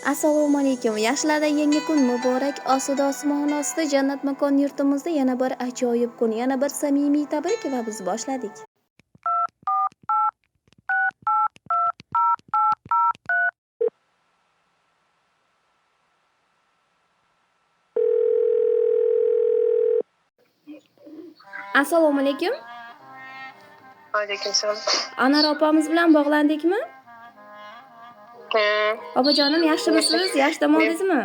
Assalomu alaykum. Yoshlarda yangi kun muborak. Osuda osmon ostida jannat makon yurtimizda yana bir ajoyib kun, yana bir samimiy tabrik va biz boshladik. Assalomu alaykum. Alaykum. Anar opamiz bilan bog'landikmi? Opajonim, yaxshimisiz? Yaxshi dam oldingizmi?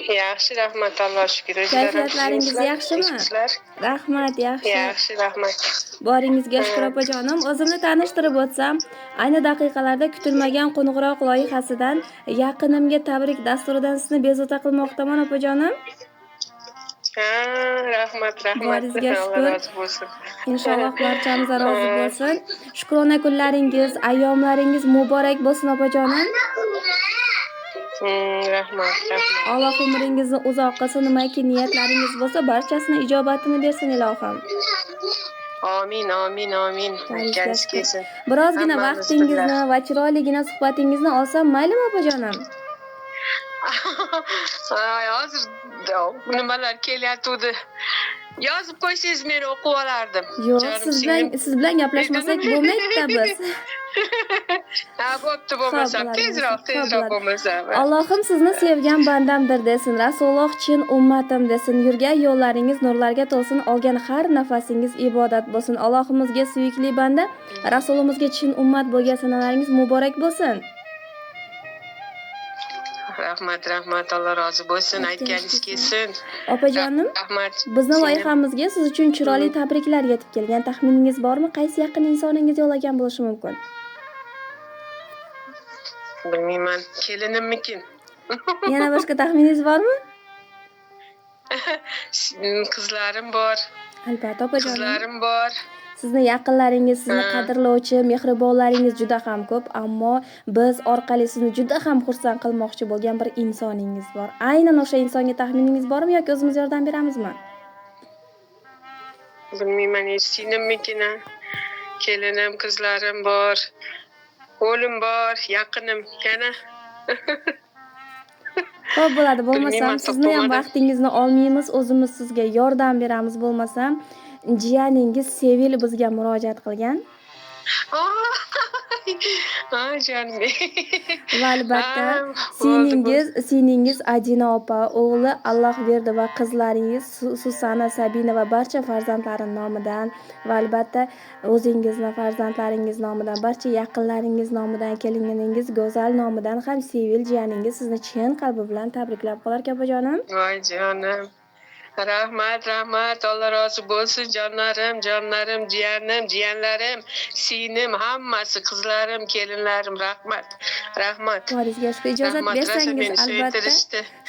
Yaxshi, rahmat, Alloh shukr. Kayfiyatlaringiz yaxshimi? Rahmat, yaxshi. Yaxshi, rahmat. Boringizga shukr opajonim. O'zimni tanishtirib o'tsam, ayni daqiqalarda kutilmagan qo'ng'iroq loyihasidan yaqinimga tabrik dasturidan sizni bezovta qilmoqdaman opajonim. Rahmat. Boringizga Alloh shukr. rozi bo'lsin. Inshaalloh barchamiz rozi bo'lsin. Shukrona kunlaringiz, ayyomlaringiz muborak bo'lsin opajonim. Rahmat. Alloh umringizni uzoq qilsin, nimaki niyatlaringiz bo'lsa, barchasini ijobatini bersin ilohim. Amin. Kelsin kelsin. Birozgina vaqtingizni va chiroyligina suhbatingizni olsam maylimi opajonim? Hozir nimalar kelyapti. Yozib qo'ysangiz men o'qib olardim. Yo'q, siz bilan gaplashmasak bo'lmaydi-da biz. Bo'pti, bo'lmasa tezroq bo'lmasa. Allohim sizni sevgan bandamdir desin, Rasululloh chin ummatim desin. Yurgan yo'llaringiz nurlarga to'lsin, olgan har nafasingiz ibodat bo'lsin. Allohimizga suyukli banda, Rasulimizga chin ummat bo'lgan sanalaringiz muborak bo'lsin. Rahmat, Alloh rozi bo'lsin. Aytganingiz kelsin. Opajonim, rahmat. Bizni loyihamizga siz uchun chiroyli tabriklar yetib kelgan. Taxminingiz bormi? Qaysi yaqin insoningiz yo'llagan bo'lishi mumkin? Bilmayman, kelinimmikin. Yana boshqa taxminingiz bormi? Qizlarim bor. Albatta opajonim. Qizlarim bor. Sizni yaqinlaringiz, sizni qadrlovchi, mehribonlaringiz juda ham ko'p, ammo biz orqali sizni juda ham xursand qilmoqchi bo'lgan bir insoningiz bor. Aynan o'sha insonga taxminingiz bormi yoki o'zimiz yordam beramizmi? Bilmayman, sinimmikin. Kelinim, qizlarim bor. O'g'lim bor, yaqinim yana. Xo'p, bo'ladi. Bo'lmasam sizni ham vaqtingizni olmaymiz, o'zimiz sizga yordam beramiz. Bo'lmasam jiyaningiz Sevil bizga murojaat qilgan. Jonim. Va albatta siningiz Adina opa, o'g'li Alloh berdi va qizlaringiz Susana, Sabina va barcha farzandlari nomidan va albatta o'zingizning farzandlaringiz nomidan, barcha yaqinlaringiz nomidan, keliningiz Go'zal nomidan ham Sevil jiyaningiz sizni chin qalbi bilan tabriklab qolar opajonim. Voy jonim. Rahmat, Alloh rozi bo'lsin. Jonlarim, jiyanlarim, singlim, hammasi, qizlarim, kelinlarim, rahmat. Boringizga shukr. Ijozat bersangiz albatta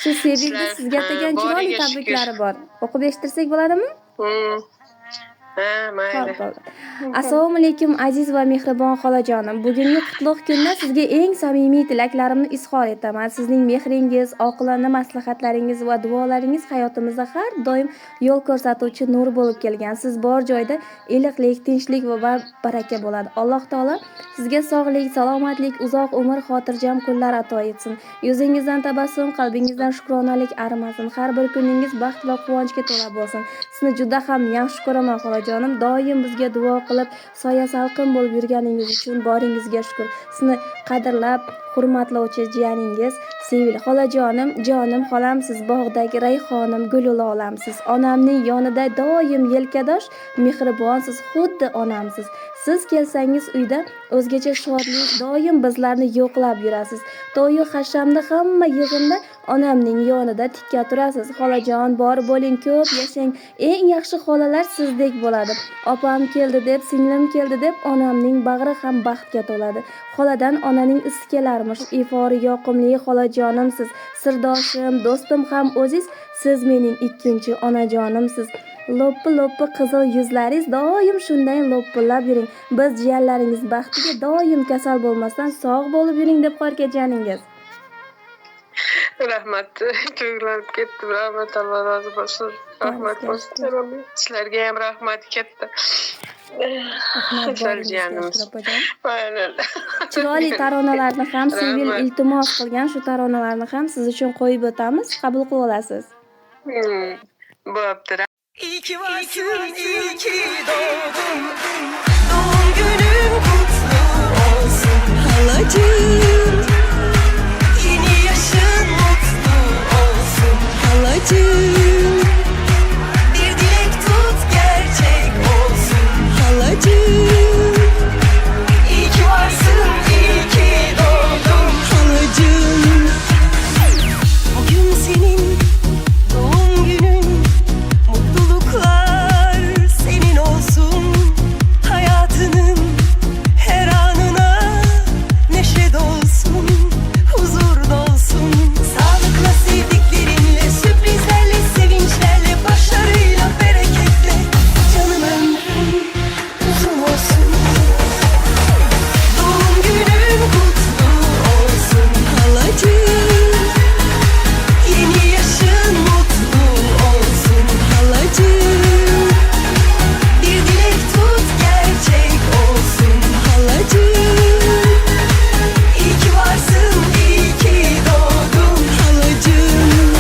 shu Sevilni sizga atagan chiroyli tabriklari bor. O'qib eshittirsak bo'ladimi? Mayli. Assalomu alaykum aziz va mehribon xolajonim. Bugungi qutlug' kunda sizga eng samimiy tilaklarimni izhor etaman. Sizning mehringiz, oqilona maslahatlaringiz va duolaringiz hayotimizda har doim yo'l ko'rsatuvchi nur bo'lib kelgan. Siz bor joyda iliqlik, tinchlik va baraka bo'ladi. Alloh taolo sizga sog'lik, salomatlik, uzoq umr, xotirjam kunlar ato etsin. Yuzingizdan tabassum, qalbingizdan shukronalik arimasin. Har bir kuningiz baxt va quvonchga to'la bo'lsin. Sizni juda ham yaxshi ko'raman xolajonim. Doim bizga duo qilib, soya salqin bo'lib yurganingiz uchun boringizga shukr. Sizni qadrlab, hurmatlovchi jiyaningiz Sevil xolajonim, jonim xolamsiz, bog'dagi rayhonim, gulul olamsiz. Onamning yonida doim yelkadosh, mehribonsiz, xuddi onamsiz. Siz kelsangiz uyda o'zgacha shodlik, doim bizlarni yo'qlab yurasiz. To'yi hashamda hamma yig'inda onamning yonida tikka turasiz. Xolajon, bor bo'ling, ko'p yashang. Eng yaxshi xolalar sizdek bo'ladi. Opam keldi deb, singlim keldi deb onamning bag'ri ham baxtga to'ladi. Xoladan onaning isi kelarmish. Ifori yoqimli xolajonimsiz. Sirdoshim, do'stim ham o'ziz. Siz mening ikkinchi onajonimsiz. Loppi qizil yuzlaringiz doim shunday loppillab yuring. Biz jiyanlaringiz baxtiga doim kasal bo'lmasdan sog' bo'lib yuring deb qorkajaningiz. Rahmat. To'g'rilab ketdim. Rahmat, Alloh rozi bo'lsin. Rahmat bo'lsin. Sizlarga ham rahmat katta. Rahmat boringizga Soljanimiz. Shuhra opajon. Aynen. Chiroyli taronalarni ham Sevil Rahmat. iltimos qilgan shu taronalarni ham siz uchun qo'yib o'tamiz. Qabul qilib olasiz. Bo'pti. İyi ki varsın, iyi ki doğdun. Doğum günün kutlu olsun halacığım. Yeni yaşın mutlu olsun halacığım. Bir dilek tut gerçek olsun halacığım. İyi ki varsın, iyi ki doğdun halacığım. Bugün senin doğum günün. Mutluluklar senin olsun. Hayatının her anına neşe dolsun, huzur dolsun. Sağlıkla, sevdiklerinle, sürprizlerle, sevinçlerle, başarıyla, bereketle. Canım ömrün uzun olsun. Doğum günün kutlu olsun halacığım. Yeni yaşın mutlu olsun halacığım. Bir dilek tut gerçek olsun halacığım. İyi ki varsın, iyi ki doğdun halacığım.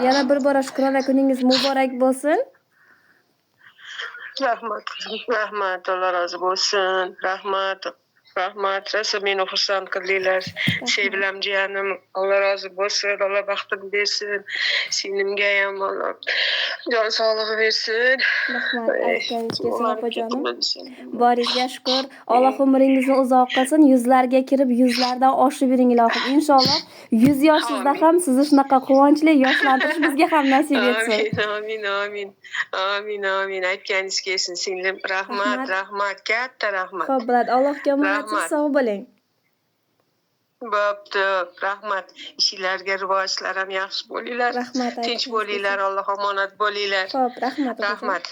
Yana bir bora Shukrona kuningiz muborak bo'lsin. Rahmat. Rahmat. Allah razı olsun. Rahmat. Rahmat. Rosa meni xursand qildinglar. Sevilam jiyanim. Allah razı olsun. Allah baxtini bersin. Sinimga ham Allah jon sog'lig'i bersin. Rahmat aytganingizga Shuhra opajonim. Boringizga shukr. Alloh umringizni uzoq qilsin. Yuzlarga kirib, yuzlardan oshib yuring ilohim. Inshaalloh 100 yoshingizda ham sizni shunaqa quvonchli yoshlantirish bizga ham nasib etsin. Amin, amin, amin, amin. Aytganingiz kelsin singlim. Rahmat, rahmat, katta rahmat. Xo'p, bo'ladi. Allohga omonat, Rahmat. sog' bo'ling. Bo'pti, rahmat. Ishinglarga rivojlar ham yaxshi bo'linglar. Rahmat, Tinch bo'linglar, Alloh omonat bo'linglar. Xo'p, rahmat. opajon. Rahmat.